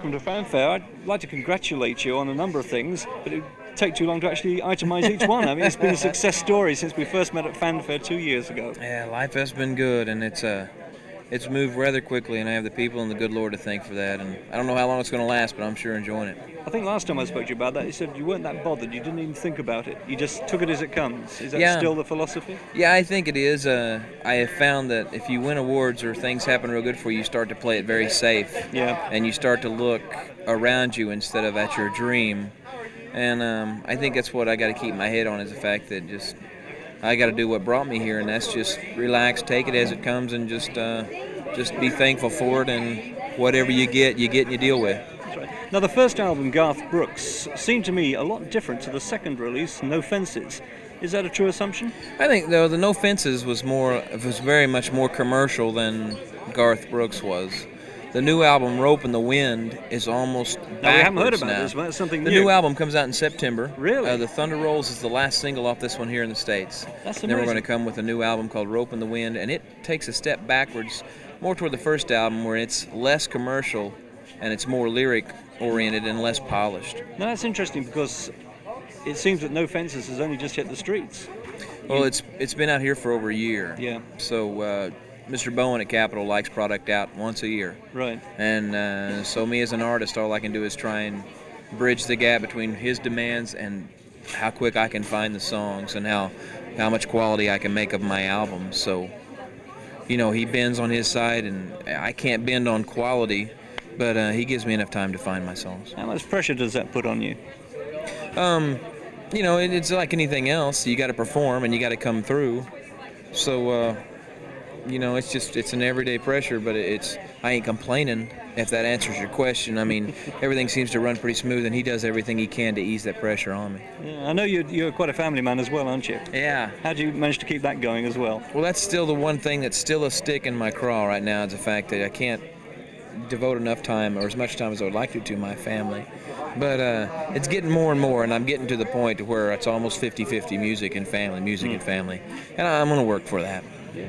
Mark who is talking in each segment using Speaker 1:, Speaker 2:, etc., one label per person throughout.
Speaker 1: welcome to Fanfair. I'd like to congratulate you on a number of things, but it would take too long to actually itemise each one. I mean, it's been a success story since we first met at Fanfair 2 years ago.
Speaker 2: Yeah, life has been good, and it's moved rather quickly, and I have the people and the good Lord to thank for that. And I don't know how long it's going to last, but I'm sure enjoying it.
Speaker 1: I think last time I spoke to you about that, you said you weren't that bothered. You didn't even think about it. You just took it as it comes. Is that still the philosophy?
Speaker 2: Yeah, I think it is. I have found that if you win awards or things happen real good for you, you start to play it very safe.
Speaker 1: Yeah.
Speaker 2: And you start to look around you instead of at your dream. And I think that's what I got to keep my head on, is the fact that I got to do what brought me here, and that's just relax, take it as it comes, and just be thankful for it. And whatever you get and you deal with.
Speaker 1: Now, the first album, Garth Brooks, seemed to me a lot different to the second release, No Fences. Is that a true assumption?
Speaker 2: I think, though, the No Fences was very much more commercial than Garth Brooks was. The new album, Rope in the Wind, is almost backwards now.
Speaker 1: We haven't heard about this, but that's something new.
Speaker 2: The new album comes out in September.
Speaker 1: Really?
Speaker 2: The Thunder Rolls is the last single off this one here in the States.
Speaker 1: That's amazing.
Speaker 2: Then we're going to come with a new album called Rope in the Wind, and it takes a step backwards, more toward the first album, where it's less commercial and it's more lyric-oriented and less polished.
Speaker 1: Now, that's interesting because it seems that No Fences has only just hit the streets.
Speaker 2: Well, it's been out here for over a year.
Speaker 1: Yeah.
Speaker 2: So Mr. Bowen at Capitol likes product out once a year.
Speaker 1: Right.
Speaker 2: And so me as an artist, all I can do is try and bridge the gap between his demands and how quick I can find the songs and how much quality I can make of my album. So, he bends on his side, and I can't bend on quality, but he gives me enough time to find my songs.
Speaker 1: How much pressure does that put on you?
Speaker 2: It's like anything else. You got to perform and you got to come through. So, it's an everyday pressure, but I ain't complaining, if that answers your question. I mean, everything seems to run pretty smooth, and he does everything he can to ease that pressure on me.
Speaker 1: Yeah, I know you're quite a family man as well, aren't you?
Speaker 2: Yeah.
Speaker 1: How do you manage to keep that going as well?
Speaker 2: Well, that's still the one thing that's still a stick in my craw right now, is the fact that I can't devote enough time, or as much time as I would like to my family. But it's getting more and more, and I'm getting to the point where it's almost 50-50 music and family. And I'm going to work for that.
Speaker 1: Yeah.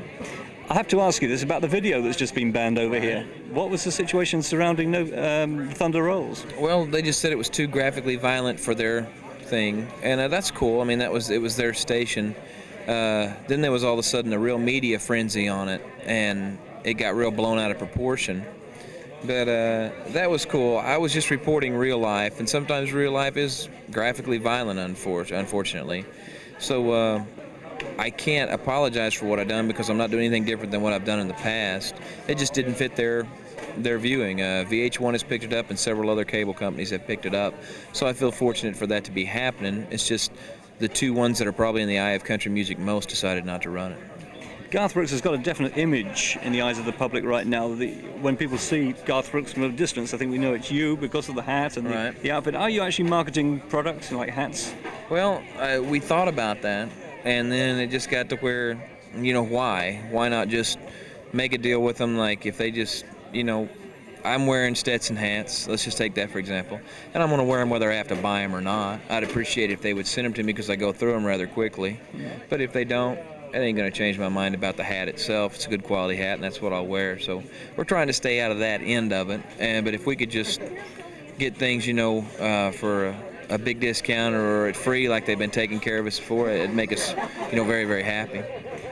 Speaker 1: I have to ask you this about the video that's just been banned over here. What was the situation surrounding Thunder Rolls?
Speaker 2: Well, they just said it was too graphically violent for their thing, and that's cool. I mean, it was their station. Then there was all of a sudden a real media frenzy on it, and it got real blown out of proportion. But that was cool. I was just reporting real life, and sometimes real life is graphically violent, unfortunately. So I can't apologize for what I've done, because I'm not doing anything different than what I've done in the past. It just didn't fit their viewing. VH1 has picked it up, and several other cable companies have picked it up. So I feel fortunate for that to be happening. It's just the two ones that are probably in the eye of country music most decided not to run it.
Speaker 1: Garth Brooks has got a definite image in the eyes of the public right now. When people see Garth Brooks from a distance, I think we know it's you because of the hat and the outfit. Are you actually marketing products like hats?
Speaker 2: Well, we thought about that, and then it just got to where, why? Why not just make a deal with them? Like, if they just, I'm wearing Stetson hats, let's just take that for example, and I'm going to wear them whether I have to buy them or not. I'd appreciate it if they would send them to me, because I go through them rather quickly. But if they don't, it ain't going to change my mind about the hat itself. It's a good quality hat, and that's what I'll wear. So we're trying to stay out of that end of it. But if we could just get things, for a big discount or at free, like they've been taking care of us for, it'd make us, very, very happy.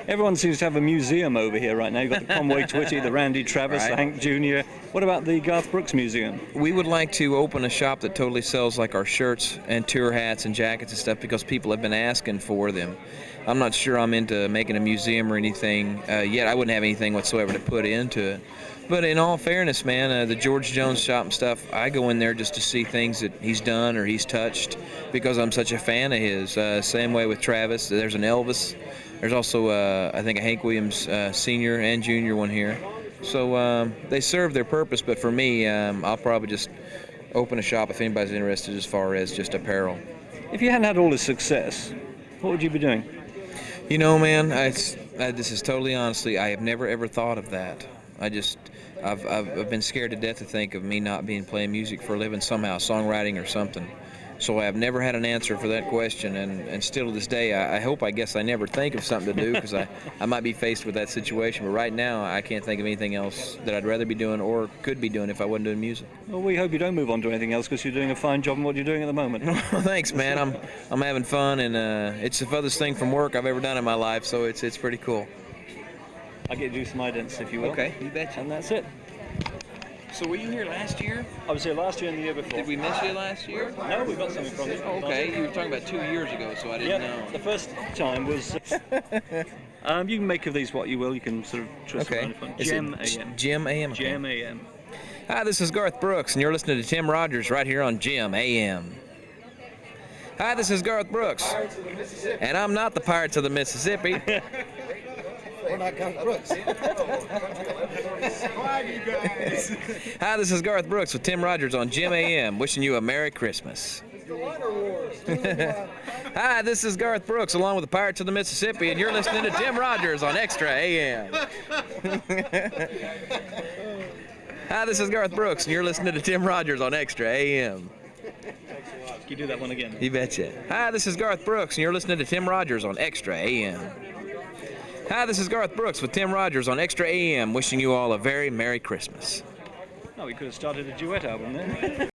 Speaker 1: Everyone seems to have a museum over here right now. You've got the Conway Twitty, the Randy Travis, the Hank Jr. What about the Garth Brooks Museum?
Speaker 2: We would like to open a shop that totally sells like our shirts and tour hats and jackets and stuff, because people have been asking for them. I'm not sure I'm into making a museum or anything yet. I wouldn't have anything whatsoever to put into it. But in all fairness, man, the George Jones shop and stuff, I go in there just to see things that he's done or he's touched, because I'm such a fan of his. Same way with Travis. There's an Elvis. There's also, I think, a Hank Williams Sr. and Jr. one here. So they serve their purpose, but for me, I'll probably just open a shop if anybody's interested as far as just apparel.
Speaker 1: If you hadn't had all this success, what would you be doing?
Speaker 2: Man, this is totally honestly, I have never ever thought of that. I've been scared to death to think of me not being playing music for a living somehow, songwriting or something. So I've never had an answer for that question, and still to this day, I guess I never think of something to do because I might be faced with that situation. But right now, I can't think of anything else that I'd rather be doing or could be doing if I wasn't doing music.
Speaker 1: Well, we hope you don't move on to anything else because you're doing a fine job in what you're doing at the moment.
Speaker 2: Thanks, man. I'm having fun, and it's the furthest thing from work I've ever done in my life, so it's pretty cool.
Speaker 1: I'll get you to do some idents, if you will.
Speaker 2: Okay, you betcha.
Speaker 1: And that's it.
Speaker 2: So were you here last year?
Speaker 1: I was here last year and the year before.
Speaker 2: Did we miss you last year?
Speaker 1: No, we got something from you.
Speaker 2: Oh, okay, you were talking about 2 years ago, so I didn't know.
Speaker 1: The first time was... you can make of these what you will. You can sort of twist around fun. Gem AM.
Speaker 2: Gem AM.
Speaker 1: Gem AM.
Speaker 2: Hi, this is Garth Brooks, and you're listening to Tim Rogers right here on Gem AM. Hi, this is Garth Brooks, and I'm not the Pirates of the Mississippi.
Speaker 3: We're not Garth Brooks.
Speaker 2: Hi, this is Garth Brooks with Tim Rogers on Gem AM, wishing you a Merry Christmas. Hi, this is Garth Brooks along with the Pirates of the Mississippi, and you're listening to Tim Rogers on Extra AM. Hi, this is Garth Brooks, and you're listening to Tim Rogers on Extra AM.
Speaker 1: Can you do that one again?
Speaker 2: You betcha. Hi, this is Garth Brooks, and you're listening to Tim Rogers on Extra AM. Hi, this is Garth Brooks with Tim Rogers on Extra AM, wishing you all a very Merry Christmas.
Speaker 1: Oh, we could have started a duet album then.